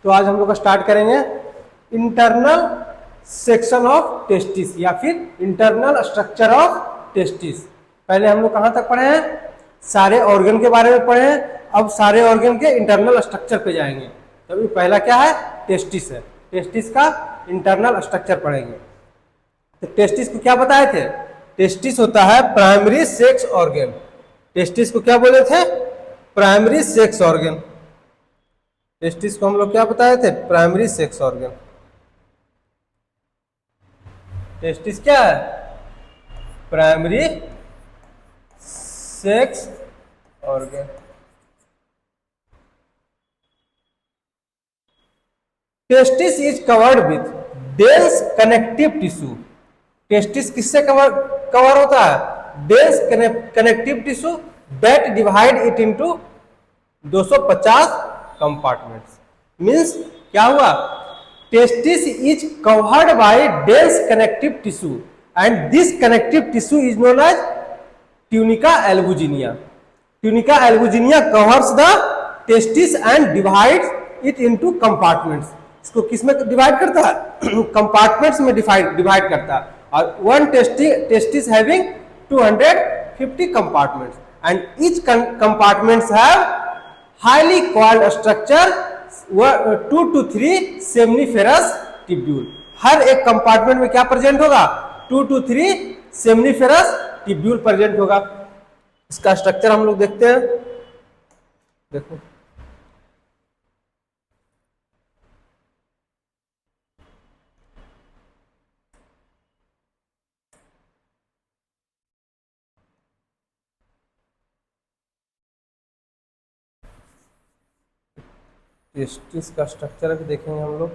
तो आज हम लोग स्टार्ट करेंगे इंटरनल सेक्शन ऑफ टेस्टिस या फिर इंटरनल स्ट्रक्चर ऑफ टेस्टिस। पहले हम लोग कहाँ तक पढ़े हैं? सारे ऑर्गन के बारे में पढ़े हैं। अब सारे ऑर्गन के इंटरनल स्ट्रक्चर पे जाएंगे। तो अभी पहला क्या है? टेस्टिस है। टेस्टिस का इंटरनल स्ट्रक्चर पढ़ेंगे। तो टेस्टिस को क्या बताए थे? टेस्टिस होता है प्राइमरी सेक्स ऑर्गन। टेस्टिस को क्या बोले थे? Primary sex organ. टेस्टिस को हम लोग क्या बताए थे? Primary sex organ. टेस्टिस क्या है? Primary sex organ. Testis is covered with dense connective tissue. Testis किससे कवर होता है? Dense connective tissue that divide it into 250 compartments. Means क्या हुआ? Testis is covered by dense connective tissue and this connective tissue is known as tunica albuginea. Tunica albuginea covers the testis and divides it into compartments. इसको किस में divide करता है? Compartments में divide करता है। और one testis having 250 compartments and each compartments have highly coiled structure 2 to 3 seminiferous tubule. हर एक कंपार्टमेंट में क्या प्रेजेंट होगा? 2 to 3 सेमनीफेरस ट्यूब्यूल प्रेजेंट होगा। इसका स्ट्रक्चर हम लोग देखते हैं। देखो टेस्टिस का स्ट्रक्चर भी देखेंगे हम लोग।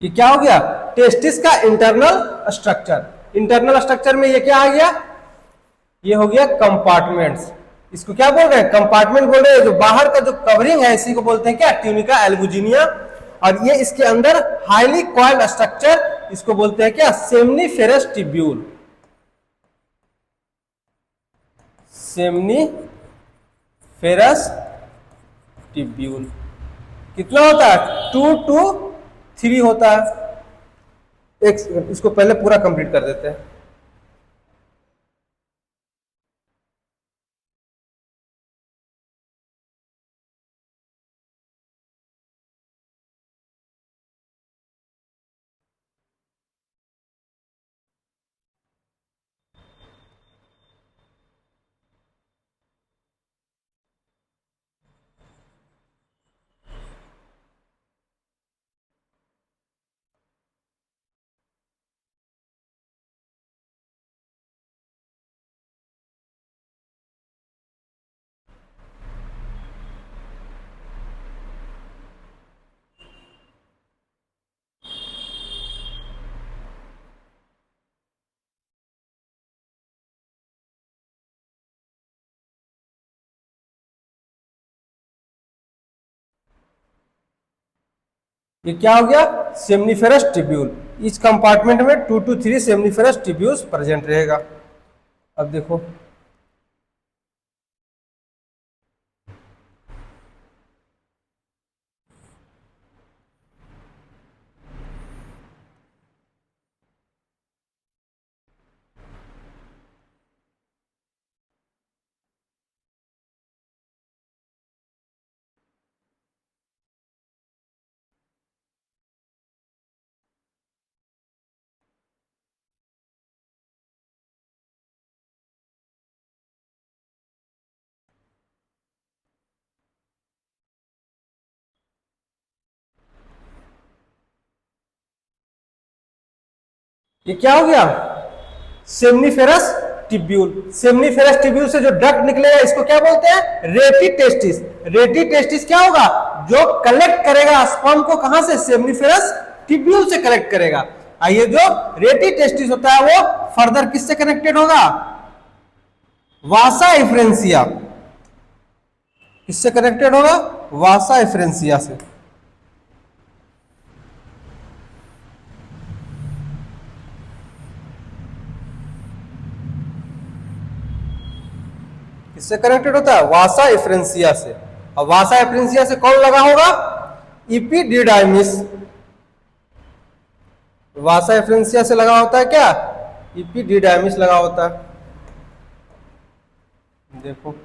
ये क्या हो गया? टेस्टिस का इंटरनल स्ट्रक्चर। इंटरनल स्ट्रक्चर में ये क्या आ गया? ये हो गया कंपार्टमेंट्स। इसको क्या बोल रहे हैं? कंपार्टमेंट बोल रहे हैं। जो बाहर का जो कवरिंग है इसी को बोलते हैं क्या? Tunica albuginea. और ये इसके अंदर हाईली कॉइल्ड स्ट्रक्चर, इसको बोलते हैं क्या? Seminiferous tubule. सेमनीफेरस ट्यूब्यूल कितना होता है? 2 to 3 होता है। एक इसको पहले पूरा कंप्लीट कर देते हैं। ये क्या हो गया? Seminiferous tubule. इस कंपार्टमेंट में 2 to 3 सेमनीफेरस ट्यूब्यूल्स प्रेजेंट रहेगा। अब देखो ये क्या हो गया, सेमनीफेरस टिब्यूल। सेमनीफेरस टिब्यूल से जो डक्ट निकलेगा इसको क्या बोलते हैं, रेटी टेस्टिस। रेटी टेस्टिस क्या होगा, जो कलेक्ट करेगा स्पर्म को कहां से, सेमनीफेरस टिब्यूल से कलेक्ट करेगा। आइए जो रेटी टेस्टिस होता है वो फर्दर किससे कनेक्टेड होगा, वासा एफरेंसिया। किससे कनेक्टेड होगा, वासा एफरेंसिया से। किससे कनेक्टेड होता है, वासा एफरेंसिया से। और वासा एफरेंसिया से कौन लगा होगा, इपिडिडाइमिस। वासा एफरेंसिया से लगा होता है क्या, इपिडिडाइमिस लगा होता है। देखो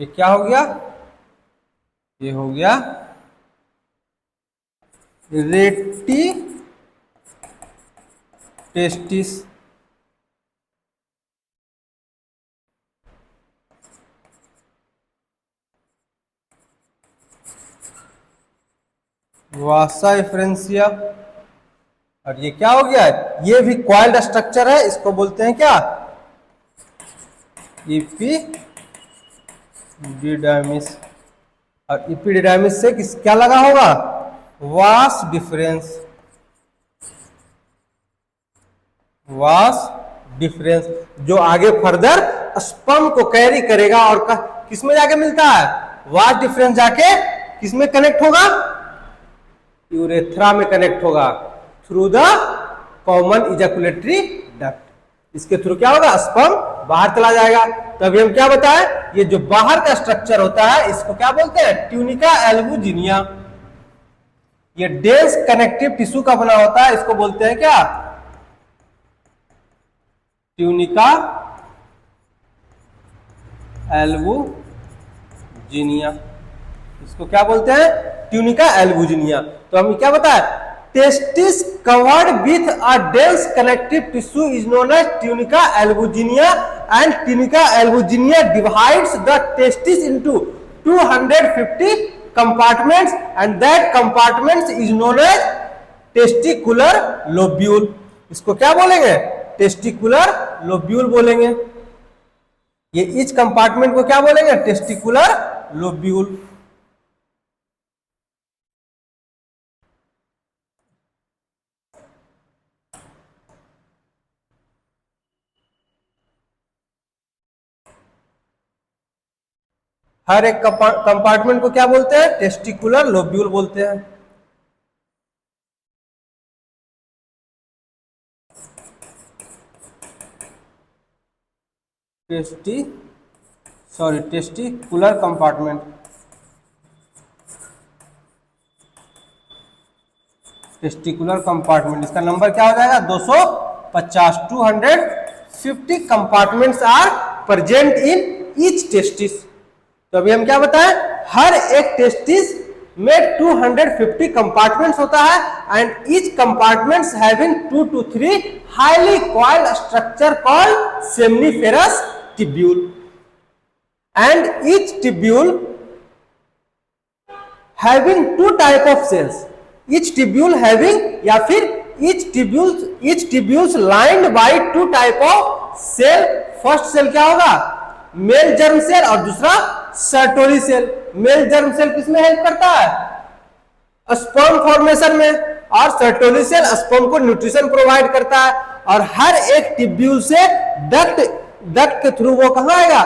ये क्या हो गया, ये हो गया रेटी टेस्टिस। वासा एफरेंसिया। और ये क्या हो गया, ये भी क्वाइल्ड स्ट्रक्चर है, इसको बोलते हैं क्या, इपिडिडाइमिस। और इपिडिडाइमिस से किस क्या लगा होगा, वास डिफरेंस। वास डिफरेंस जो आगे फर्दर स्पर्म को कैरी करेगा और किस में जाके मिलता है, वास डिफरेंस जाके किस में कनेक्ट होगा, यूरेथ्रा में कनेक्ट होगा through the common ejaculatory duct. इसके थ्रू क्या होगा, स्पर्म बाहर चला जाएगा। तो अभी हम क्या बताएं, ये जो बाहर का स्ट्रक्चर होता है इसको क्या बोलते हैं, ट्यूनिका एल्बुजिनिया। ये डेंस कनेक्टिव टिश्यू का बना होता है, इसको बोलते हैं क्या, ट्यूनिका एल्बुजिनिया। इसको क्या बोलते हैं, ट्यूनिका एल्बुजिनिया। तो हम क्या बताएं, testis covered with a dense connective tissue is known as tunica albuginea and tunica albuginea divides the testis into 250 compartments and that compartments is known as testicular lobule. इसको क्या बोलेंगे, टेस्टिकुलर लोब्यूल बोलेंगे। ये etch compartment को क्या बोलेंगे, testicular lobule. हर एक compartment को क्या बोलते हैं, टेस्टिकुलर लोब्यूल बोलते हैं। Testicular compartment. टेस्टिकुलर कंपार्टमेंट इसका नंबर क्या हो जाएगा, 250। 250 compartments are present in each testis. तो अभी हम क्या बताएं, हर एक टेस्टिस में 250 कंपार्टमेंट्स होता है and each compartments having 2 to 3 highly coiled structure called seminiferous tubule and each tubule having 2 type of cells. Each tubule having या फिर each tubules lined by 2 type of cell. First cell क्या होगा, male germ cell और दूसरा Sertoli cell. Male germ cell किसमें help करता है? Sperm formation में, और सर्टोली सेल स्पर्म को न्यूट्रिशन प्रोवाइड करता है। और हर एक टिब्यूल से डक्ट के थ्रू वो कहां आएगा?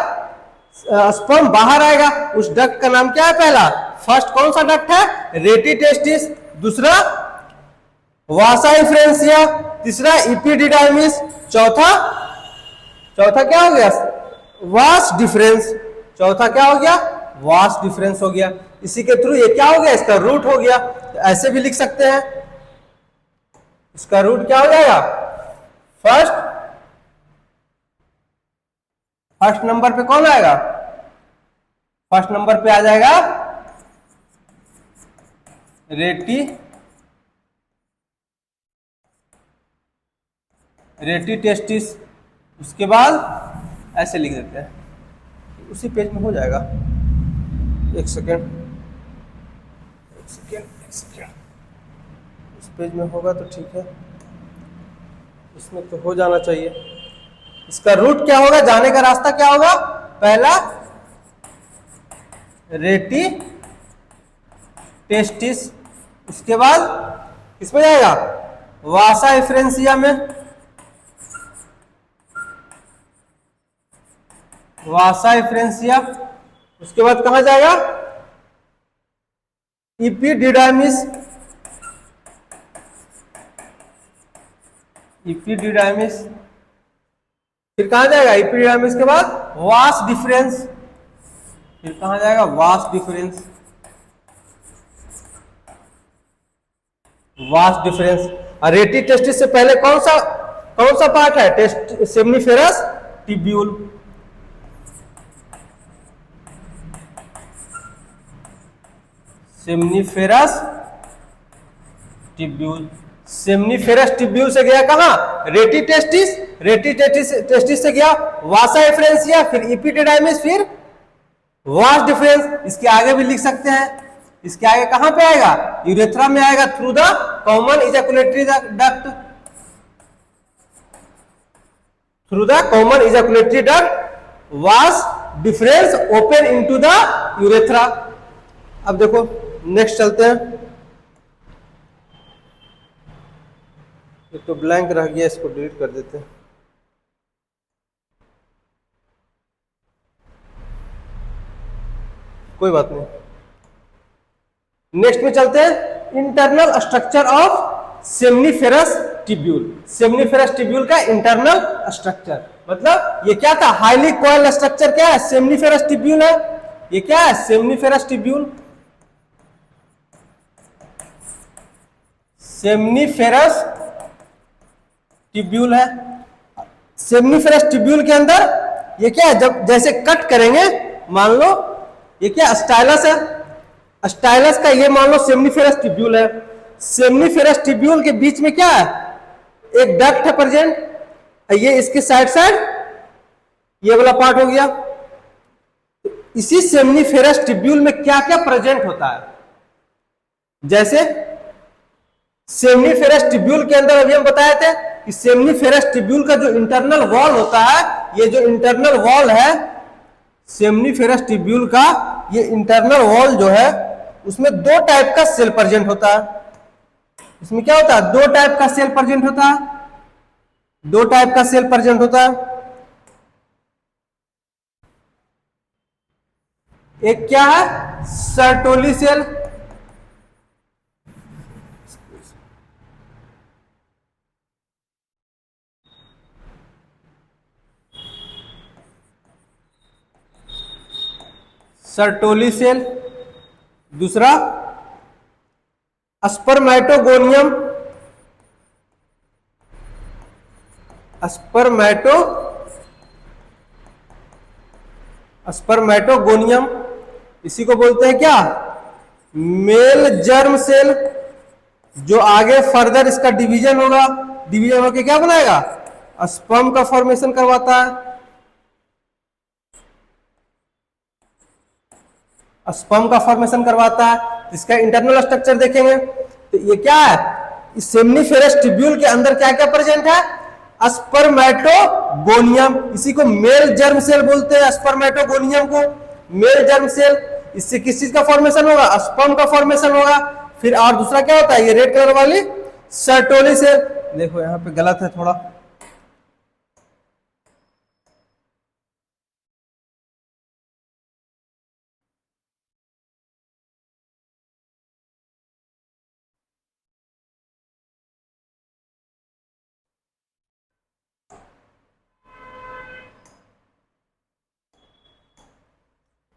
स्पर्म बाहर आएगा। उस डक्ट का नाम क्या है? पहला फर्स्ट कौन सा डक्ट है? रेटी टेस्टिस, दूसरा वासा इफ्रेंसिया, तीसरा इपिडिडाइमिस, चौथा क्या हो गया? Vas deferens. चौथा क्या हो गया? वास डिफरेंस हो गया। इसी के थ्रू ये क्या हो गया? इसका रूट हो गया। तो ऐसे भी लिख सकते हैं, इसका रूट क्या हो जाएगा? फर्स्ट नंबर पे कौन आएगा? फर्स्ट नंबर पे आ जाएगा रेटी टेस्टिस। उसके बाद ऐसे लिख देते हैं, उसी पेज में हो जाएगा। एक सेकेंड, इस पेज में होगा तो ठीक है, इसमें तो हो जाना चाहिए। इसका रूट क्या होगा? जाने का रास्ता क्या होगा? पहला रेटी टेस्टिस, उसके बाद किसमें जाएगा? वासा इफ्रेंसिया में, वासा इफ्रेंसिया। उसके बाद कहां जाएगा? इपिडिडाइमिस, फिर कहां जाएगा? इपिडिडाइमिस के बाद वास डिफरेंस, फिर कहां जाएगा? Vas deferens. और रेटी टेस्टिस से पहले कौन सा पार्ट है? Seminiferous tubule. सेमनीफेरस टिब्यूल से गया कहां? रेटी टेस्टिस से गया वासा एफ्रेंसिया, फिर इपिडिडाइमिस, फिर वास डिफरेंस। इसके आगे भी लिख सकते हैं। इसके आगे कहां पे आएगा? यूरेथ्रा में आएगा, through the common ejaculatory duct. Vas deferens open into the urethra. अब देखो नेक्स्ट चलते हैं। एक तो ब्लैंक रह गया, इसको डिलीट कर देते हैं। कोई बात नहीं, नेक्स्ट में चलते हैं। Internal structure of seminiferous tubule. Seminiferous tubule का इंटरनल स्ट्रक्चर मतलब ये क्या था? हाईली कॉइल स्ट्रक्चर क्या है? सेमनीफेरस टिब्यूल है। ये क्या है? Seminiferous tubule. सेमनीफेरस टिब्यूल है। सेमनीफेरस टिब्यूल के अंदर ये क्या है? जब जैसे कट करेंगे, मान लो ये क्या? स्टाइलस है। स्टाइलस का ये मान लो सेमनीफेरस टिब्यूल है। सेमनीफेरस टिब्यूल के बीच में क्या है? एक डक्ट है प्रेजेंट। ये इसके साइड ये वाला पार्ट हो गया। इसी सेमनीफेरस टिब्यूल में क्या क्या प्रेजेंट होता है? जैसे सेमनीफेरस टिब्यूल के अंदर अभी हम बताए थे कि सेमनीफेरस टिब्यूल का जो इंटरनल वॉल होता है, ये जो इंटरनल वॉल है सेमनीफेरस टिब्यूल का, ये इंटरनल वॉल जो है उसमें दो टाइप का सेल प्रेजेंट होता है। इसमें क्या होता है? दो टाइप का सेल प्रेजेंट होता है। दो टाइप का सेल प्रेजेंट होता है। एक क्या है? Sertoli cell. Sertoli cell. दूसरा स्पर्मेटोगोनियम। स्पर्मेटोगोनियम इसी को बोलते हैं क्या? Male germ cell. जो आगे फर्दर इसका डिवीजन होगा, डिवीजन होकर क्या बनाएगा? स्पर्म का फॉर्मेशन करवाता है। स्पर्म का फॉर्मेशन करवाता है। इसका इंटरनल स्ट्रक्चर देखेंगे तो ये क्या है? इस सेमनीफेरस टिब्यूल के अंदर क्या क्या प्रेजेंट है? स्पर्मेटोगोनियम, इसी को मेल जर्म सेल बोलते हैं, स्पर्मेटोगोनियम को मेल जर्म सेल। इससे किस चीज का फॉर्मेशन होगा? स्पर्म का फॉर्मेशन होगा। फिर और दूसरा क्या होता है, ये रेड कलर वाली सर्टोली सेल। देखो यहाँ पे गलत है थोड़ा,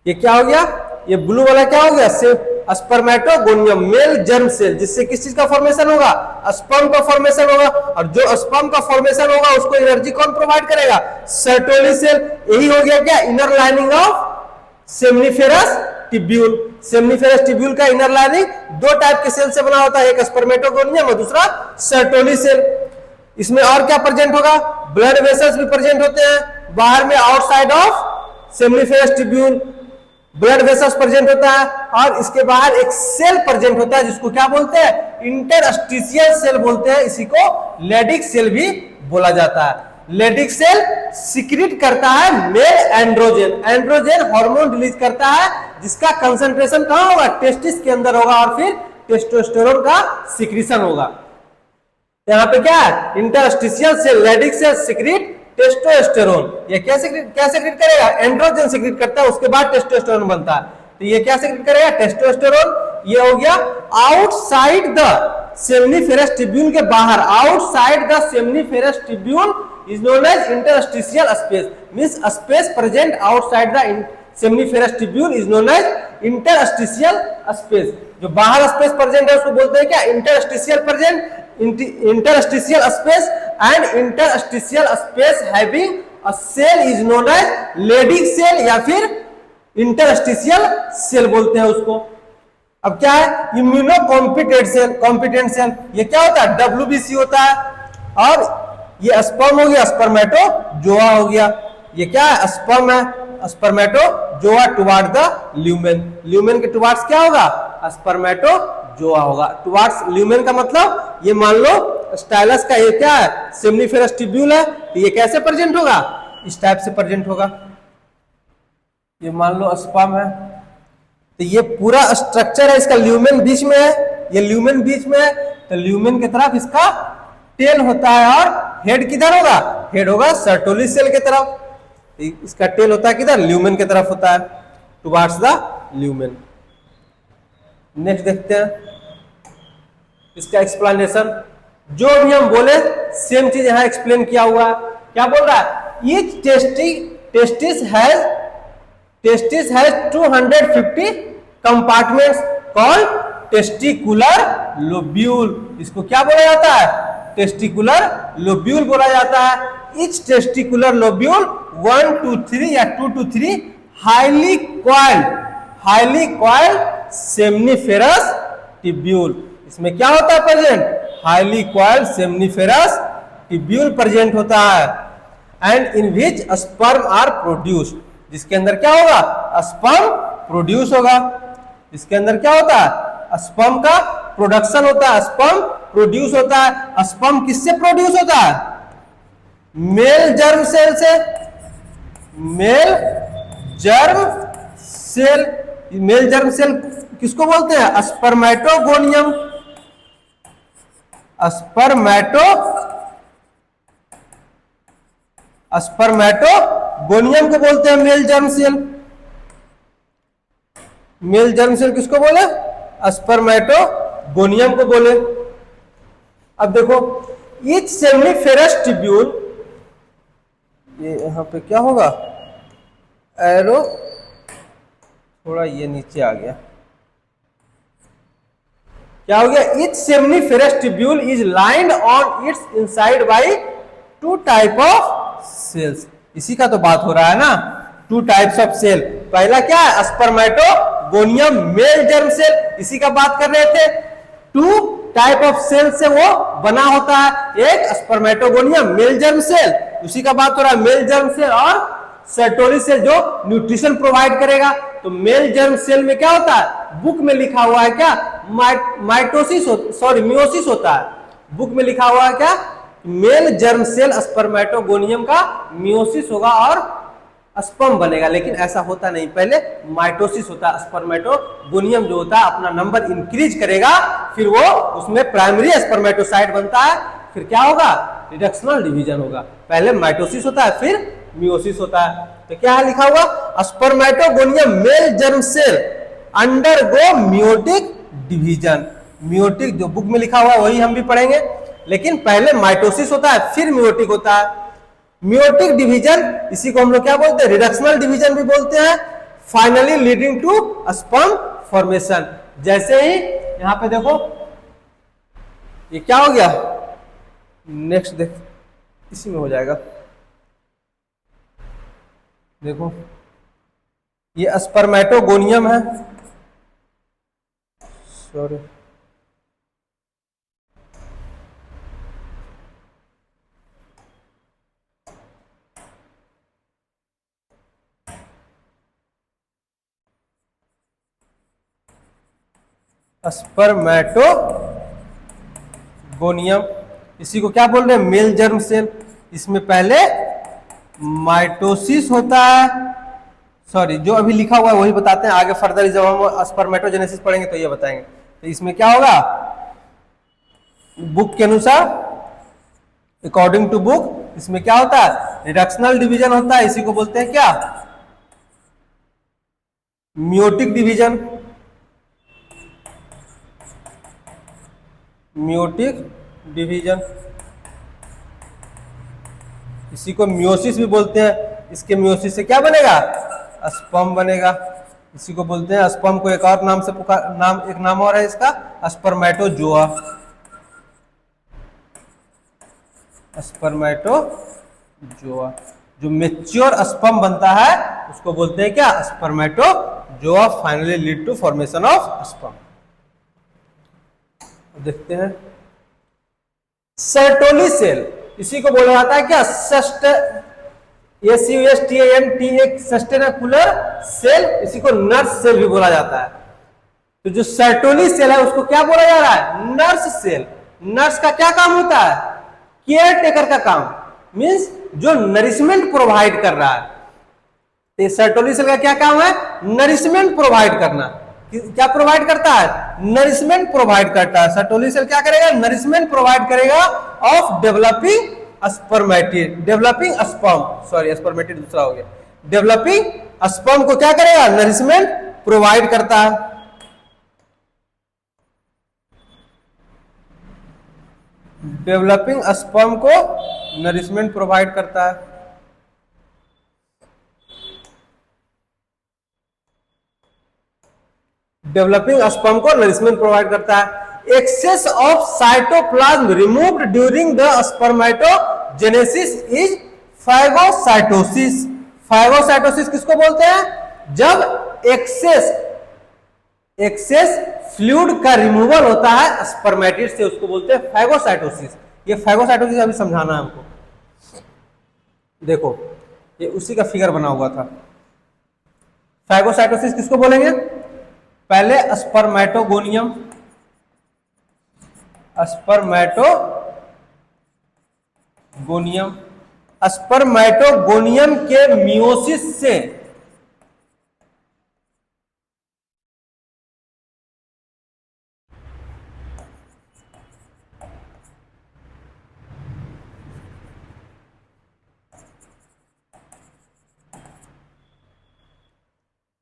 ये क्या हो गया, ये ब्लू वाला क्या हो गया, स्पर्मेटोगोनियम मेल जर्म सेल, जिससे किस चीज का फॉर्मेशन होगा? स्पर्म का फॉर्मेशन होगा। और जो स्पर्म का फॉर्मेशन होगा उसको एनर्जी कौन प्रोवाइड करेगा? Sertoli cell. यही हो गया क्या, inner lining of seminiferous tubule. Seminiferous tubule का इनर लाइनिंग दो टाइप के सेल से बना होता है, एक स्पर्मेटोगोनियम और दूसरा सर्टोली सेल। इसमें और क्या प्रेजेंट होगा? ब्लड वेसल्स भी प्रेजेंट होते हैं बाहर में, outside of seminiferous tubule blood vessels present होता है। और इसके बाहर एक सेल प्रेजेंट होता है जिसको क्या बोलते हैं? इंटरस्टिशियल सेल बोलते हैं। इसी को लेडिक सेल भी बोला जाता है। लेडिक सेल सिक्रीट करता है male androgen, androgen hormone release करता है, जिसका कंसंट्रेशन कहां होगा? टेस्टिस के अंदर होगा, और फिर टेस्टोस्टेरोन का सिक्रीशन होगा। यहाँ पे क्या है? Interstitial cell Leydig cell secrete testosterone. ये क्या सिक्रीट करेगा? एंड्रोजन सिक्रीट करता है, उसके बाद टेस्टोस्टेरोन बनता है। तो ये क्या सिक्रीट करेगा? टेस्टोस्टेरोन। ये हो गया आउटसाइड द सेमनीफेरस टिब्यूल के बाहर, outside the seminiferous tubule is known as interstitial space, means space present outside the seminiferous tubule is known as interstitial space. जो बाहर स्पेस प्रेजेंट है उसको बोलते हैं क्या? Interstitial present, interstitial space, and interstitial space having a cell is known as Leydig cell या फिर interstitial cell बोलते हैं उसको। अब क्या है? इम्यूनो कॉम्पिटेंट सेल, ये क्या होता है? WBC होता है। और ये स्पर्म हो गया, स्पर्मेटोजोआ हो गया। ये क्या है? स्पर्म है, spermatozoa toward the lumen, lumen के टुवार्ड्स क्या होगा? स्पर्मेटोजोआ होगा। टुवार्ड्स ल्यूमेन का मतलब, ये मान लो स्टाइलस का ये क्या है? सेमनीफेरस टिब्यूल है, तो ये कैसे प्रेजेंट होगा? इस टाइप से प्रेजेंट होगा। ये मान लो स्पर्म है, तो ये पूरा स्ट्रक्चर है इसका, ल्यूमेन बीच में है, ये ल्यूमेन बीच में है, तो ल्यूमेन की तरफ इसका टेल होता है, और हेड किधर होगा? हेड होगा सर्टोली सेल की तरफ। इसका टेल होता है किधर? ल्यूमेन की तरफ होता है, टुवार्ड्स द ल्यूमेन। नेक्स्ट देखते हैं इसका एक्सप्लेनेशन। जो भी हम बोले सेम चीज यहां एक्सप्लेन किया हुआ है। क्या बोल रहा है? Each testis has 250 compartments called testicular lobule. इसको क्या बोला जाता है? टेस्टिकुलर लोब्यूल बोला जाता है। ईच टेस्टिकुलर लोब्यूल 1 to 3 या 2 to 3 highly coiled seminiferous tubule. इसमें क्या होता है present? Highly coiled seminiferous tubule present होता है। And in which sperm are produced, जिसके अंदर क्या होगा? स्पर्म प्रोड्यूस होगा। इसके अंदर क्या होता है? स्पर्म का प्रोडक्शन होता है, स्पर्म प्रोड्यूस होता है। स्पर्म किससे प्रोड्यूस होता है? मेल जर्म सेल से। Male germ cell, male germ cell किसको बोलते हैं? स्पर्मेटोगोनियम। स्पर्मेटोगोनियम को बोलते हैं male germ cell. Male germ cell किसको बोले? स्पर्मेटोगोनियम को बोले। अब देखो, ईच सेमनीफेरस टिब्यूल, ये यहां पे क्या होगा? एरो थोड़ा ये नीचे आ गया, क्या हो गया? Each seminiferous tubule is lined on its inside by 2 type of cells. इसी का तो बात हो रहा है ना, 2 टाइप्स ऑफ सेल। पहला क्या है? स्पर्मेटोगोनियम मेल जर्म सेल, इसी का बात कर रहे थे। 2 टाइप ऑफ सेल से वो बना होता है, एक स्पर्मेटोगोनियम मेल जर्म सेल, उसी का बात हो रहा है, मेल जर्म सेल, और सर्टोली सेल जो न्यूट्रिशन प्रोवाइड करेगा। तो मेल जर्म सेल में क्या होता है? बुक में लिखा हुआ है क्या? मियोसिस होता है। बुक में लिखा हुआ है क्या? मेल जर्म सेल स्पर्मेटोगोनियम का मियोसिस होगा और स्पर्म बनेगा, लेकिन ऐसा होता नहीं। पहले माइटोसिस होता है, स्पर्मेटोगोनियम जो होता है अपना नंबर इंक्रीज करेगा, फिर वो उसमें प्राइमरी स्पर्मेटोसाइट बनता है, फिर क्या होगा, रिडक्शनल डिवीजन होगा। पहले माइटोसिस होता है, फिर मियोसिस होता है। तो क्या है लिखा हुआ, spermatogonium male germ cell undergo meiotic division. Meiotic जो बुक में लिखा हुआ है वही हम भी पढ़ेंगे, लेकिन पहले माइटोसिस होता है फिर मियोटिक होता है। मियोटिक डिवीजन, इसी को हम लोग क्या बोलते हैं, रिडक्शनल डिवीजन भी बोलते हैं। Finally leading to sperm formation. जैसे ही यहां पे देखो ये क्या हो गया, नेक्स्ट देख, इसी में हो जाएगा। देखो ये स्पर्मेटोगोनियम है, सॉरी स्पर्मेटोगोनियम, इसी को क्या बोल रहे हैं, मेल जर्म सेल। इसमें पहले माइटोसिस होता है, सॉरी जो अभी लिखा हुआ है वही बताते हैं, आगे फर्दर जब हम स्पर्मेटोजेनेसिस पढ़ेंगे तो ये बताएंगे। तो इसमें क्या होगा, बुक के अनुसार, अकॉर्डिंग टू बुक, इसमें क्या होता है, रिडक्शनल डिवीजन होता है। इसी को बोलते हैं क्या, मियोटिक डिवीजन। मियोटिक डिवीजन, इसी को मियोसिस भी बोलते हैं। इसके मियोसिस से क्या बनेगा, स्पर्म बनेगा। इसी को बोलते हैं, स्पर्म को एक और नाम से एक नाम और है इसका, स्पर्मेटोजोआ। स्पर्मेटोजोआ, जो मेच्योर स्पर्म बनता है उसको बोलते हैं क्या, spermatozoa. Finally lead to formation of sperm. देखते हैं सर्टोली सेल, इसी को बोला जाता है क्या, सस्टेनेकुलर सेल, इसी को नर्स सेल भी बोला जाता है। तो जो सर्टोली सेल है उसको क्या बोला जा रहा है, नर्स सेल। नर्स का क्या काम होता है, केयर टेकर का काम, मींस जो नरिशमेंट प्रोवाइड कर रहा है। तो सर्टोली सेल का क्या काम है, नरिशमेंट प्रोवाइड करना। क्या प्रोवाइड करता है, नरिशमेंट प्रोवाइड करता है। सर्टोली सेल क्या करेगा, नरिशमेंट प्रोवाइड करेगा of developing spermatid, developing sperm, sorry spermatid दूसरा हो गया। डेवलपिंग स्पर्म को क्या करेगा, नरिशमेंट प्रोवाइड करता है। डेवलपिंग स्पर्म को नरिशमेंट प्रोवाइड करता है। डेवलपिंग स्पर्म को नरिशमेंट प्रोवाइड करता है। Excess of cytoplasm removed during the spermatogenesis is phagocytosis. Phagocytosis किसको बोलते हैं, जब एक्सेस फ्लूइड का रिमूवल होता है स्पर्मेटिड से, उसको बोलते हैं फैगोसाइटोसिस। ये फैगोसाइटोसिस अभी समझाना है हमको। देखो ये उसी का फिगर बना हुआ था। फैगोसाइटोसिस किसको बोलेंगे, पहले स्पर्मेटोगोनियम, स्पर्मेटोगोनियम के मियोसिस से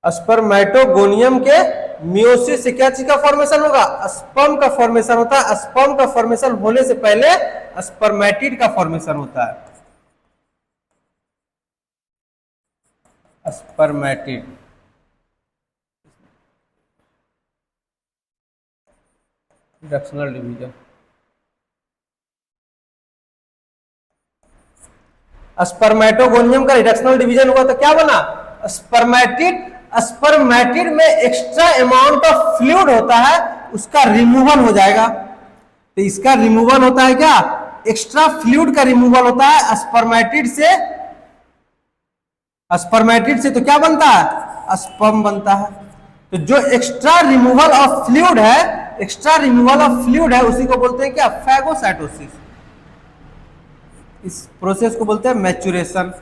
स्पर्मेटोगोनियम के मियोसिस से क्या चीज का फॉर्मेशन होगा, स्पर्म का फॉर्मेशन होता है। स्पर्म का फॉर्मेशन होने से पहले स्पर्मेटिड का फॉर्मेशन होता है। Spermatid, reductional division. स्पर्मेटोगोनियम का रिडक्शनल डिवीजन हुआ तो क्या बना, स्पर्मेटिड। स्पर्मेटिड में एक्स्ट्रा अमाउंट ऑफ फ्लूइड होता है, उसका रिमूवल हो जाएगा। तो इसका रिमूवल होता है क्या, एक्स्ट्रा फ्लूइड का रिमूवल होता है स्पर्मेटिड से। स्पर्मेटिड से तो क्या बनता है, स्पर्म बनता है। तो जो एक्स्ट्रा रिमूवल ऑफ फ्लूइड है, एक्स्ट्रा रिमूवल ऑफ फ्लूइड है, उसी को बोलते हैं क्या, फैगोसाइटोसिस। इस प्रोसेस को बोलते हैं मैच्योरेशन।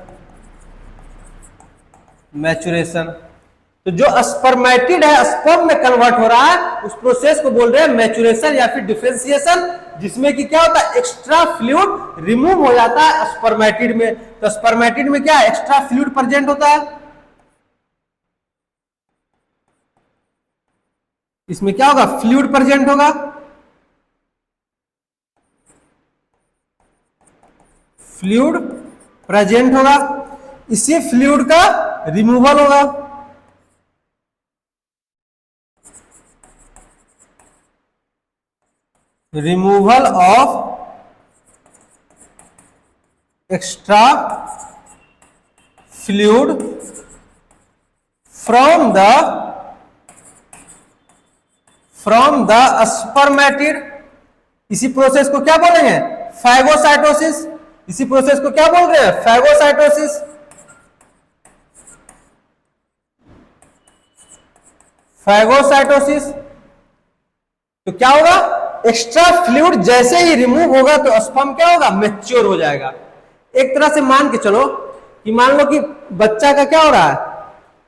मैच्योरेशन, तो जो स्पर्मेटिड है स्पर्म में कन्वर्ट हो रहा है उस प्रोसेस को बोल रहे हैं मैच्योरेशन या फिर डिफरेंशिएशन, जिसमें कि क्या होता है एक्स्ट्रा फ्लूइड रिमूव हो जाता है स्पर्मेटिड में। तो स्पर्मेटिड में क्या है एक्स्ट्रा फ्लूइड प्रेजेंट होता है, इसमें क्या होगा फ्लूइड प्रेजेंट होगा, फ्लूइड प्रेजेंट होगा, इसी फ्लूइड का रिमूवल होगा। Removal of extra fluid from the spermatid. इसी प्रोसेस को क्या बोलेंगे फैगोसाइटोसिस। इसी प्रोसेस को क्या बोल रहे हैं फैगोसाइटोसिस। फैगोसाइटोसिस, तो क्या होगा एक्स्ट्रा फ्लूइड जैसे ही रिमूव होगा तो स्पर्म क्या होगा मैच्योर हो जाएगा। एक तरह से मान के चलो कि मान लो कि बच्चा का क्या हो रहा है,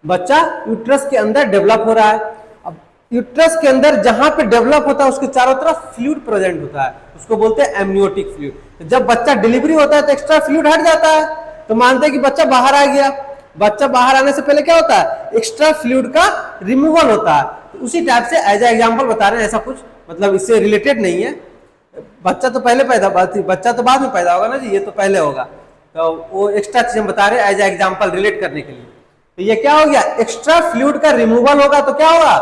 बच्चा यूट्रस के अंदर डेवलप हो रहा है। अब यूट्रस के अंदर जहां पे डेवलप होता है उसके चारों तरफ फ्लूइड प्रेजेंट होता है, उसको बोलते हैं एमनियोटिक फ्लूइड। तो जब बच्चा डिलीवरी होता है तो एक्स्ट्रा फ्लूइड हट जाता है, तो मानते हैं कि बच्चा बाहर आ गया। बच्चा बाहर आने से पहले क्या होता है एक्स्ट्रा फ्लूइड का रिमूवल होता है। तो उसी टाइप से एज ए एग्जांपल बता रहे हैं, ऐसा कुछ मतलब इससे रिलेटेड नहीं है। बच्चा तो पहले पैदा, बच्चा तो बाद में पैदा होगा ना जी, ये तो पहले होगा। तो वो एक्स्ट्रा चीज हम बता रहे हैं एज ए एग्जांपल रिलेट करने के लिए। तो ये क्या हो गया एक्स्ट्रा फ्लूइड का रिमूवल होगा तो क्या होगा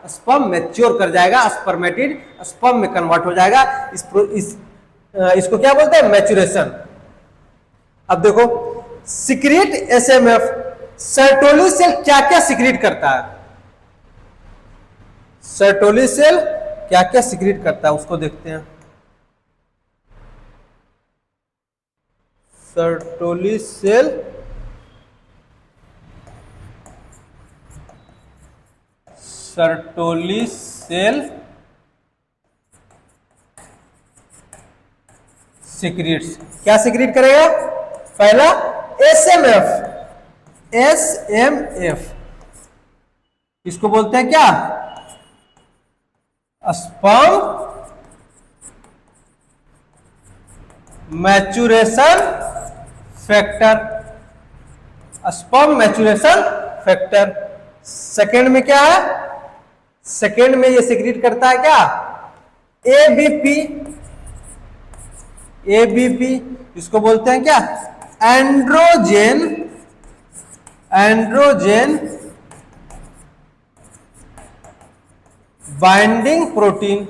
स्पर्म मैच्योर कर जाएगा, स्पर्मेटिड स्पर्म में कन्वर्ट हो जाएगा। इसको क्या बोलते हैं मैच्योरेशन। अब देखो सिक्रीट एसएमएफ, सर्टोली सेल क्या क्या सिक्रीट करता है, सर्टोली सेल क्या क्या सिक्रीट करता है उसको देखते हैं। Sertoli cell Sertoli cell secretes, क्या सिक्रीट करेगा पहला एसएमएफ। एसएमएफ इसको बोलते हैं क्या sperm maturation factor. Sperm maturation factor. Second में क्या है, सेकेंड में ये सिक्रीट करता है क्या एबीपी। एबीपी इसको बोलते हैं क्या androgen, androgen binding protein.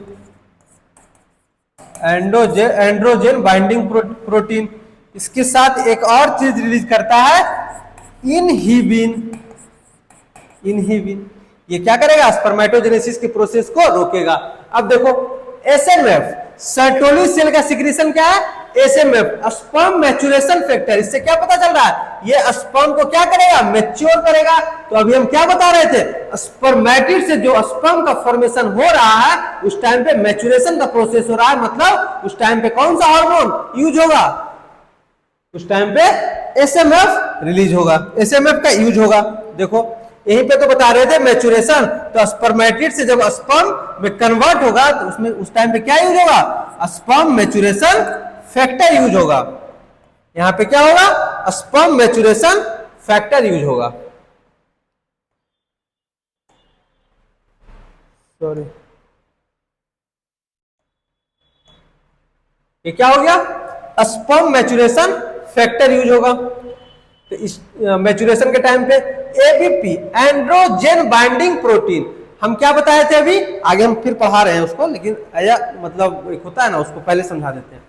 Androgen binding protein. इसके साथ एक और चीज रिलीज करता है इनहिबिन। इनहिबिन ये क्या करेगा स्पर्मेटोजेनेसिस के प्रोसेस को रोकेगा। अब देखो एसएमएफ सर्टोली सेल का सिक्रीशन क्या है एसएमएफ स्पर्म मैच्योरेशन फैक्टर। इससे क्या पता चल रहा है ये स्पर्म को क्या करेगा मैच्योर करेगा। तो अभी हम क्या बता रहे थे स्पर्मेटिड से जो स्पर्म का फॉर्मेशन हो रहा है उस टाइम पे मैच्योरेशन का प्रोसेस हो रहा है, मतलब उस टाइम पे कौन सा हार्मोन यूज होगा, उस टाइम पे एसएमएफ रिलीज होगा, एसएमएफ का यूज होगा। देखो यहीं पे तो बता रहे थे मैच्योरेशन, तो स्पर्मेटिड से जब स्पर्म में कन्वर्ट होगा तो उसमें उस टाइम पे क्या यूज होगा स्पर्म मैच्योरेशन फैक्टर यूज होगा। यहां पे क्या होगा स्पर्म मैच्योरेशन फैक्टर यूज होगा। सॉरी ये क्या हो गया स्पर्म मैच्योरेशन फैक्टर यूज होगा। तो इस मैच्योरेशन के टाइम पे एबीपी एंड्रोजन बाइंडिंग प्रोटीन हम क्या बताए थे अभी, आगे हम फिर पढ़ा रहे हैं उसको, लेकिन आया मतलब एक होता है ना उसको पहले समझा देते हैं।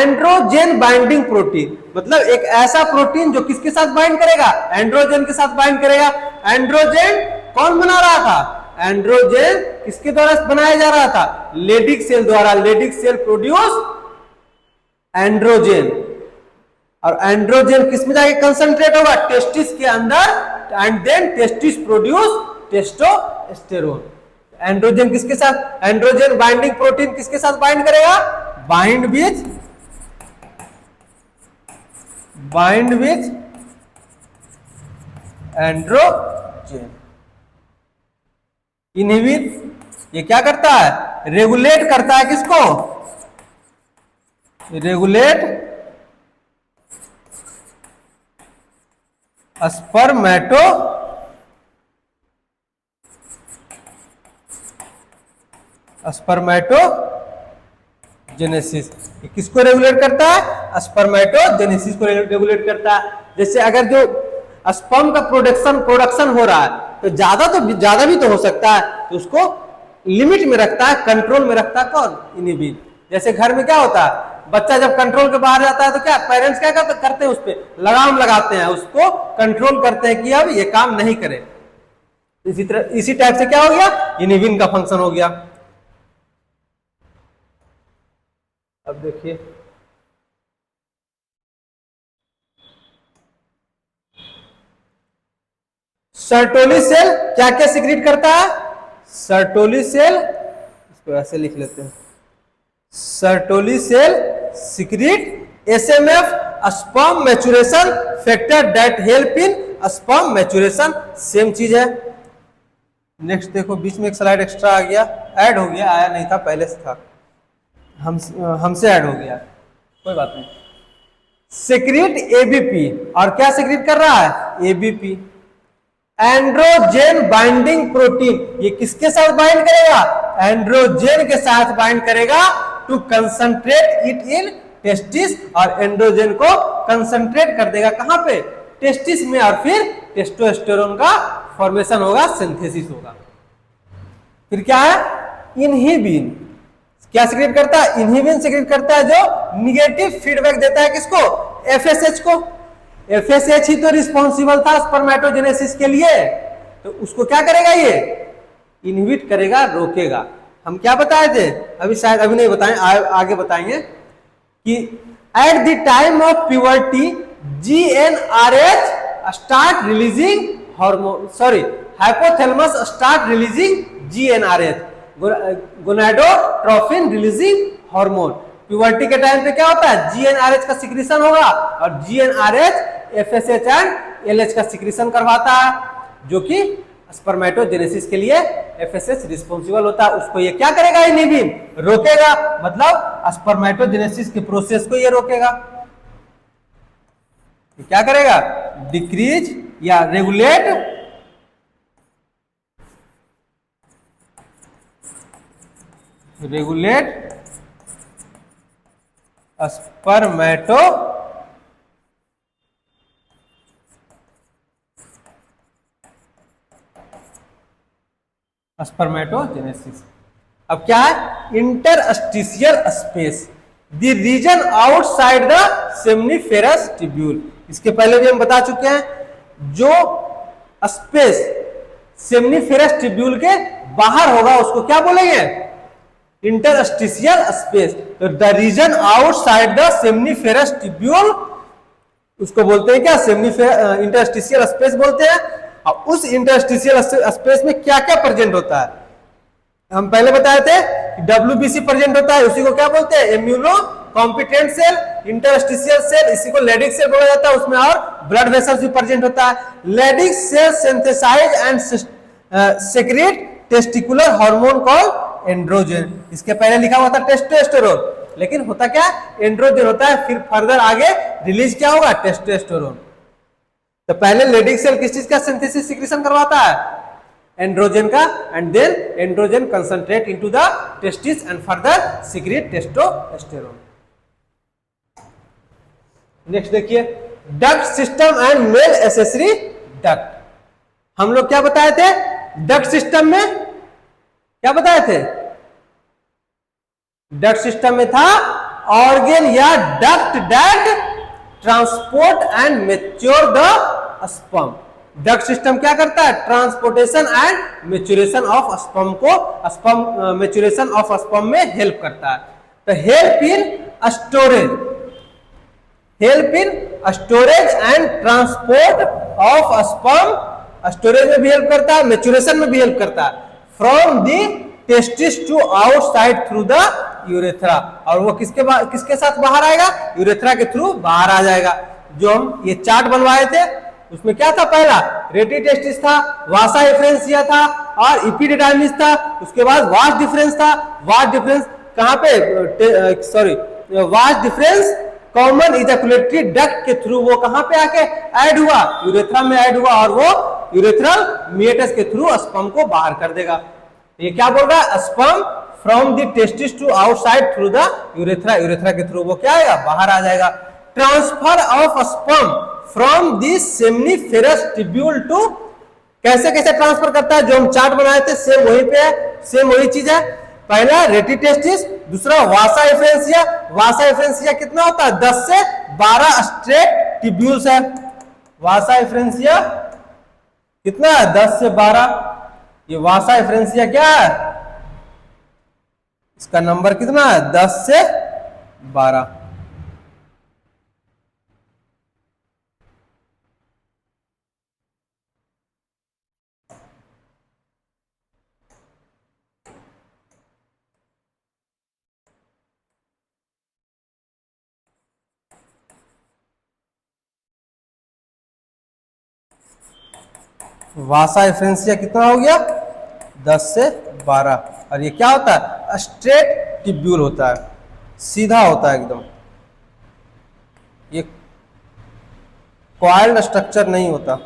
एंड्रोजन बाइंडिंग प्रोटीन मतलब एक ऐसा प्रोटीन जो किसके साथ बाइंड करेगा एंड्रोजन के साथ बाइंड करेगा। एंड्रोजन कौन बना रहा था, एंड्रोजन किसके द्वारा बनाया जा रहा था लेडिक सेल द्वारा। लेडिक सेल प्रोड्यूस एंड्रोजन, और एंड्रोजन किस में जाके कंसंट्रेट होगा टेस्टिस के अंदर, and then testis produce testosterone. Androgen किसके साथ, एंड्रोजन बाइंडिंग प्रोटीन किसके साथ बाइंड करेगा, bind with bind with androgen. Inhibit ये क्या करता है, रेगुलेट करता है किसको, रेगुलेट स्पर्मेटोजेनेसिस। किसको रेगुलेट करता है, स्पर्मेटोजेनेसिस को रेगुलेट करता है। जैसे अगर जो स्पर्म का प्रोडक्शन हो रहा है तो ज्यादा भी तो हो सकता है, तो उसको लिमिट में रखता है, कंट्रोल में रखता है कौन, इनहिबिट। जैसे घर में क्या होता है, बच्चा जब कंट्रोल के बाहर जाता है तो क्या पेरेंट्स क्या करते हैं, उस पर लगाम लगाते हैं, उसको कंट्रोल करते हैं कि अब ये काम नहीं करे। इसी टाइप से क्या हो गया, इनहिबिन का फंक्शन हो गया। अब देखिए सर्टोली सेल क्या क्या सिक्रीट करता है, सर्टोली सेल, इसको ऐसे लिख लेते हैं, Sertoli cell secrete SMF sperm maturation factor that help in sperm maturation. Same चीज है। नेक्स्ट देखो, बीच में एक स्लाइड एक्स्ट्रा आ गया, ऐड हो गया, आया नहीं था पहले से था, हमसे ऐड हो गया, कोई बात नहीं। सिक्रीट एबीपी, और क्या सिक्रीट कर रहा है, एबीपी, एंड्रोजन बाइंडिंग प्रोटीन। ये किसके साथ बाइंड करेगा, एंड्रोजन के साथ बाइंड करेगा to concentrate it in testis, और एंड्रोजन को कंसंट्रेट कर देगा कहां पे, टेस्टिस में, और फिर टेस्टोस्टेरोन का फॉर्मेशन होगा, सिंथेसिस होगा। फिर क्या है, इनहिबिन क्या सिक्रीट करता है, इनहिबिन सिक्रीट करता है जो निगेटिव फीडबैक देता है किसको, एफएसएच को। एफएसएच ही तो रिस्पॉन्सिबल था स्पर्मेटोजेनेसिस के लिए, तो उसको क्या करेगा, ये इनहिबिट करेगा, रोकेगा। हम क्या बताए थे, अभी शायद अभी नहीं बताएं, आगे बताएंगे कि at the time of puberty GnRH start releasing hormone, sorry hypothalamus start releasing GnRH, gonadotrophin releasing hormone. Puberty के टाइम पे क्या होता है, जीएनआरएच का सिक्रीशन होगा, और जीएनआरएच एफएसएच एंड एलएच का सिक्रीशन करवाता है, जो कि स्पर्मेटोजेनेसिस के लिए एफएसएच रिस्पॉन्सिबल होता है। उसको ये क्या करेगा, इनहिबिन रोकेगा, मतलब स्पर्मेटोजेनेसिस के प्रोसेस को ये रोकेगा। क्या करेगा, डिक्रीज या रेगुलेट स्पर्मेटोजेनेसिस। अब क्या है, interstitial space, the region outside the seminiferous tubule. इसके पहले भी हम बता चुके हैं, जो स्पेस सेमनीफेरस ट्यूब्यूल के बाहर होगा उसको क्या बोलेंगे, इंटरस्टिशियल स्पेस। तो the region outside the seminiferous tubule उसको बोलते हैं क्या, इंटरस्टिशियल स्पेस बोलते हैं। और उस इंटरस्टिशियल स्पेस में क्या क्या प्रेजेंट होता है, हम पहले बताए थे डब्ल्यूबीसी प्रेजेंट होता है, उसी को क्या बोलते हैं, immunocompetent cell, interstitial cell, इसी को लेडिक सेल बोला जाता है, उसमें और ब्लड वेसल्स भी प्रेजेंट होता है। Leydig cell synthesise and secrete testicular hormone called androgen. इसके पहले लिखा हुआ था टेस्टोस्टेरोन, लेकिन होता क्या, एंड्रोजन होता है, फिर फर्दर आगे रिलीज क्या होगा, टेस्टोस्टेरोन। तो पहले लेडिक सेल किस चीज का सिंथेसिस सिक्रीशन करवाता है, एंड्रोजन का, and then androgen concentrate into the testis and further secrete testosterone. Next देखिए, duct system and male accessory duct. हम लोग क्या बताए थे, डक्ट सिस्टम में क्या बताए थे, डक्ट सिस्टम में था ऑर्गन या duct that transport and mature the sperm. Duct system क्या करता है, transportation and maturation of sperm को, स्पर्म मैच्योरेशन ऑफ स्पर्म में हेल्प करता है। तो help in storage and transport of sperm, storage में भी हेल्प करता है, मैच्योरेशन में भी हेल्प करता है, from the testis to outside through the urethra. और वो किसके साथ बाहर आएगा, यूरेथ्रा के थ्रू बाहर आ जाएगा। जो हम ये चार्ट बनवाए थे उसमें क्या था, पहला रेटी टेस्टिस था, वासा एफ्रेंसिया था और इपिडिडाइमिस था, उसके बाद वास डिफरेंस था। वास डिफरेंस कहाँ पे, sorry, vas deferens common ejaculatory duct के थ्रू वो कहां पे आके ऐड हुआ, यूरेथ्रा में ऐड हुआ और वो यूरेथ्रल मीएटस के थ्रू स्पर्म को बाहर कर देगा। ये क्या बोल रहा है, sperm from the testis to outside through the urethra, urethra के थ्रू वो क्या आएगा, बाहर आ जाएगा। Transfer of sperm from the seminiferous tubule to, कैसे कैसे ट्रांसफर करता है, जो हम चार्ट बनाए थे सेम वहीं पे है, सेम वही चीज है। पहला रेटी टेस्टिस, दूसरा वासा एफ्रेंसिया। वासा एफ्रेंसिया कितना होता है, 10 से 12 स्ट्रेट ट्यूब्यूल्स है। वासा एफ्रेंसिया कितना है, 10 से 12। ये वासा एफ्रेंसिया क्या है, इसका नंबर कितना है, 10 से 12। वासा एफ्रेंसिया कितना हो गया, 10 से 12। और ये क्या होता है, स्ट्रेट ट्यूब्यूल होता है, सीधा होता है एकदम, ये कॉइल्ड स्ट्रक्चर नहीं होता।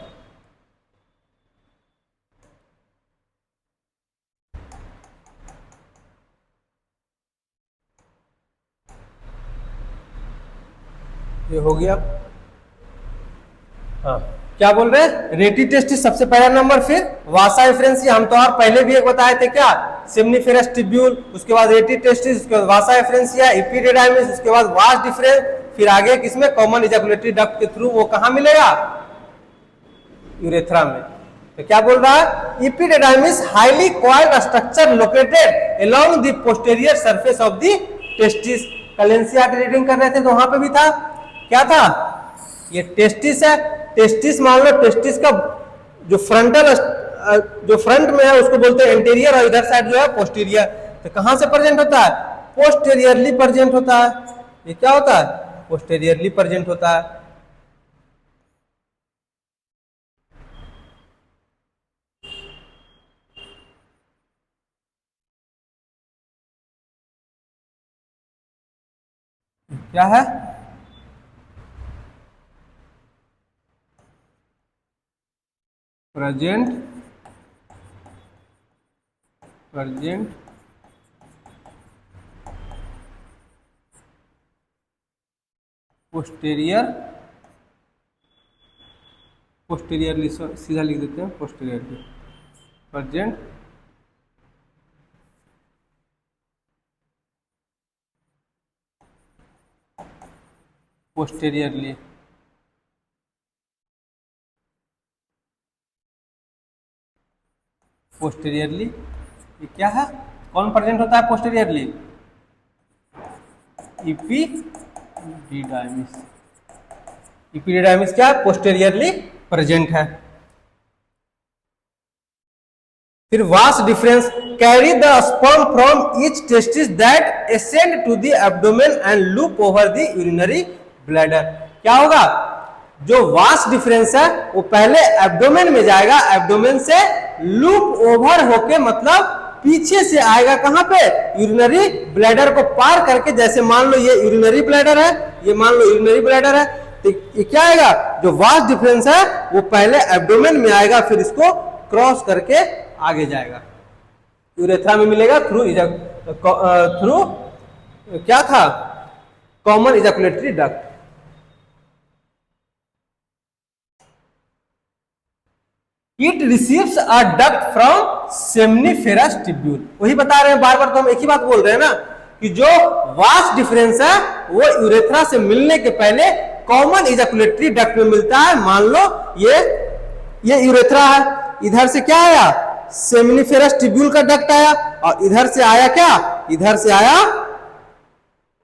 ये हो गया। हाँ, क्या बोल रहे हैं, रेटी टेस्टिस सबसे पहला नंबर, फिर वासा एफ्रेंसिया, हम तो और पहले भी एक बताए थे क्या, सेमनीफेरस ट्यूब्यूल, उसके बाद रेटी टेस्टिस, उसके बाद वासा एफ्रेंसिया, इपिडिडाइमिस, उसके बाद वास डिफरेंस, फिर आगे किसमें, कॉमन इजैकुलेटरी डक्ट के थ्रू वो कहां मिलेगा, यूरेथ्रा में। तो क्या बोल रहा है, epididymis highly coiled structure located along the posterior surface of the testis. कल एनसीईआरटी रीडिंग कर रहे थे तो वहां पे भी था, क्या था, ये टेस्टिस है। टेस्टिस मान लो, टेस्टिस का जो फ्रंटल, जो फ्रंट में है उसको बोलते हैं एंटीरियर और इधर साइड जो है पोस्टीरियर। तो कहां से प्रेजेंट होता है, पोस्टीरियरली प्रेजेंट होता है। ये क्या होता है, पोस्टीरियरली प्रेजेंट होता है। क्या है, प्रेजेंट पोस्टीरियरली सीधा लिख देते हैं, पोस्टीरियरली प्रेजेंट पोस्टीरियरली। पोस्टीरियरली ये क्या है, कौन प्रेजेंट होता है पोस्टीरियरली, इपिडिडाइमिस। इपिडिडाइमिस क्या है, पोस्टीरियरली प्रेजेंट है। फिर vas deferens, carry the sperm from each testis that ascend to the abdomen and loop over the urinary bladder. क्या होगा, जो वास डिफरेंस है वो पहले एब्डोमेन में जाएगा, एब्डोमेन से लूप ओवर होके, मतलब पीछे से आएगा कहां पे, यूरिनरी ब्लैडर को पार करके। जैसे मान लो ये यूरिनरी ब्लैडर है, ये मान लो यूरिनरी ब्लैडर है, तो ये क्या आएगा, जो वास डिफरेंस है वो पहले एब्डोमेन में आएगा, फिर इसको क्रॉस करके आगे जाएगा, यूरेथ्रा में मिलेगा थ्रू क्या था, common ejaculatory duct. It receives a duct from seminiferous tubule. वही बता रहे हैं बार बार, तो हम एक ही बात बोल रहे हैं ना, कि जो वास डिफरेंस है वो यूरेथ्रा से मिलने के पहले कॉमन इजैकुलेटरी डक्ट में मिलता है। मान लो ये यूरेथ्रा है, इधर से क्या आया, सेमनीफेरस ट्यूब्यूल का डक्ट आया, और इधर से आया क्या, इधर से आया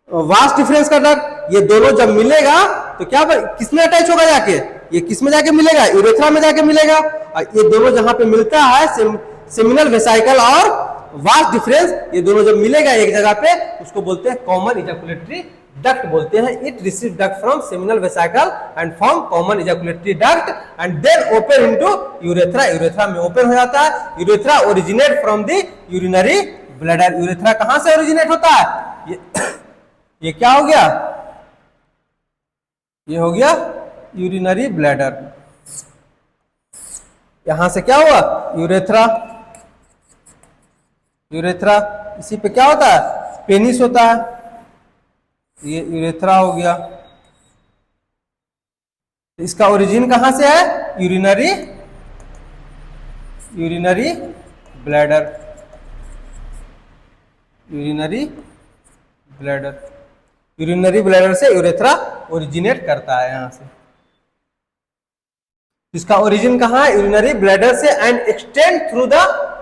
वास डिफरेंस का डक्ट। ये दोनों जब मिलेगा तो क्या किसमें अटैच होगा जाके, ये किसमें जाके मिलेगा, यूरेथ्रा में जाके मिलेगा। और ये दोनों जहां पे मिलता है, सेमिनल वेसाइकल और वास डिफरेंस, ये दोनों जब मिलेगा एक जगह पे, उसको बोलते हैं कॉमन इजैकुलेटरी डक्ट बोलते हैं. It receive duct from seminal vesicle and form common ejaculatory duct and then open into urethra. Urethra में ओपन हो जाता है. Urethra originate from the urinary bladder. Urethra कहां से ओरिजिनेट होता है? ये क्या हो गया? ये हो गया यूरिनरी ब्लैडर. यहां से क्या हुआ? यूरेथ्रा. यूरेथ्रा इसी पे क्या होता है? पेनिस होता है. ये यूरेथ्रा हो गया. इसका ओरिजिन कहां से है? Urinary bladder. Urinary bladder. Urinary bladder से यूरेथ्रा ओरिजिनेट करता है. यहां से इसका ओरिजिन कहां है? यूरिनरी ब्लैडर से and extend through the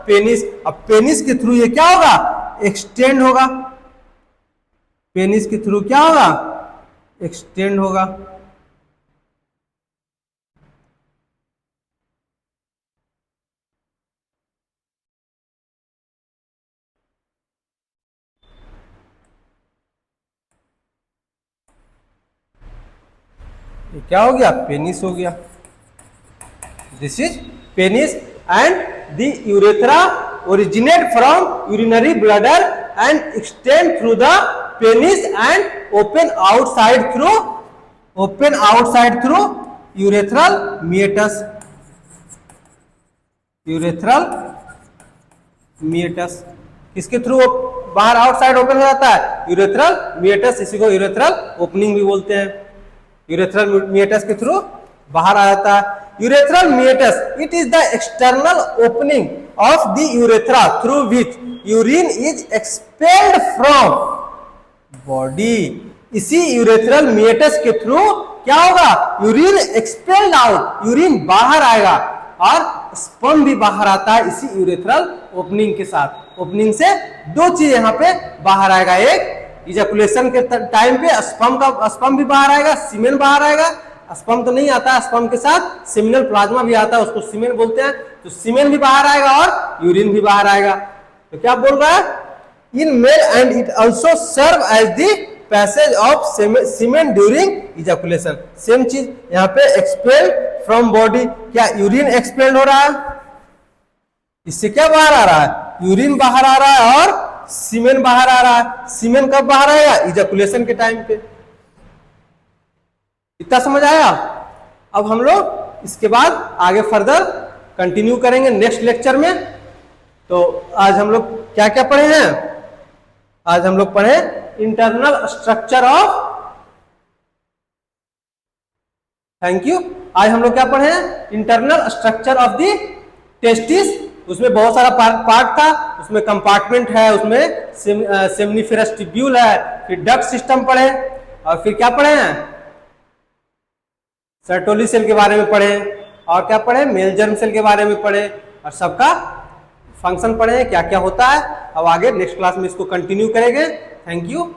penis. अब पेनिस के थ्रू ये क्या होगा? एक्सटेंड होगा. पेनिस के थ्रू क्या होगा? एक्सटेंड होगा. ये क्या हो गया? पेनिस हो गया. This is penis and the urethra originate from urinary bladder and extend through the penis and open outside through urethral meatus. Urethral meatus किसके थ्रू बाहर आउटसाइड ओपन हो जाता है? Urethral meatus. इसी को यूरेथ्रल ओपनिंग भी बोलते हैं. यूरेथ्रल मिएटस के थ्रू बाहर आ जाता है. Urethral meatus it is the external opening of the urethra through which urine is expelled from body. इसी यूरेथ्रल मिएटस के थ्रू क्या होगा? Urine expelled out. यूरिन बाहर आएगा और स्पर्म भी बाहर आता है इसी यूरेथ्रल ओपनिंग के साथ. ओपनिंग से दो चीज यहाँ पे बाहर आएगा. एक इजैकुलेशन के टाइम पे स्पर्म भी बाहर आएगा, सीमेन बाहर आएगा. स्पर्म तो नहीं आता, स्पर्म के साथ सेमिनल प्लाज्मा भी आता है, उसको सीमेन बोलते हैं. तो सीमेन भी बाहर आएगा और यूरिन भी बाहर आएगा. तो क्या बोल रहा है? In male and it also serve as the passage of semen during ejaculation. Same चीज यहाँ पे एक्सपेल्ड फ्रॉम बॉडी. क्या यूरिन एक्सपेल्ड हो रहा है? इससे क्या बाहर आ रहा है? यूरिन बाहर आ रहा है और सीमेन बाहर आ रहा है. सीमेन कब बाहर आएगा? इजैकुलेशन के टाइम पे. इतना समझ आया? अब हम लोग इसके बाद आगे फर्दर कंटिन्यू करेंगे नेक्स्ट लेक्चर में. तो आज हम लोग क्या क्या पढ़े हैं? आज हम लोग पढ़े internal structure of. Thank you. आज हम लोग क्या पढ़े हैं? Internal structure of the testis. उसमें बहुत सारा पार्ट था. उसमें कंपार्टमेंट है, उसमें सेमनीफेरस ट्यूब्यूल है, फिर डक्ट सिस्टम पढ़े और फिर क्या पढ़े हैं? सर्टोली सेल के बारे में पढ़े और क्या पढ़े? मेल जर्म सेल के बारे में पढ़े और सबका फंक्शन पढ़े, क्या क्या होता है. अब आगे नेक्स्ट क्लास में इसको कंटिन्यू करेंगे. Thank you.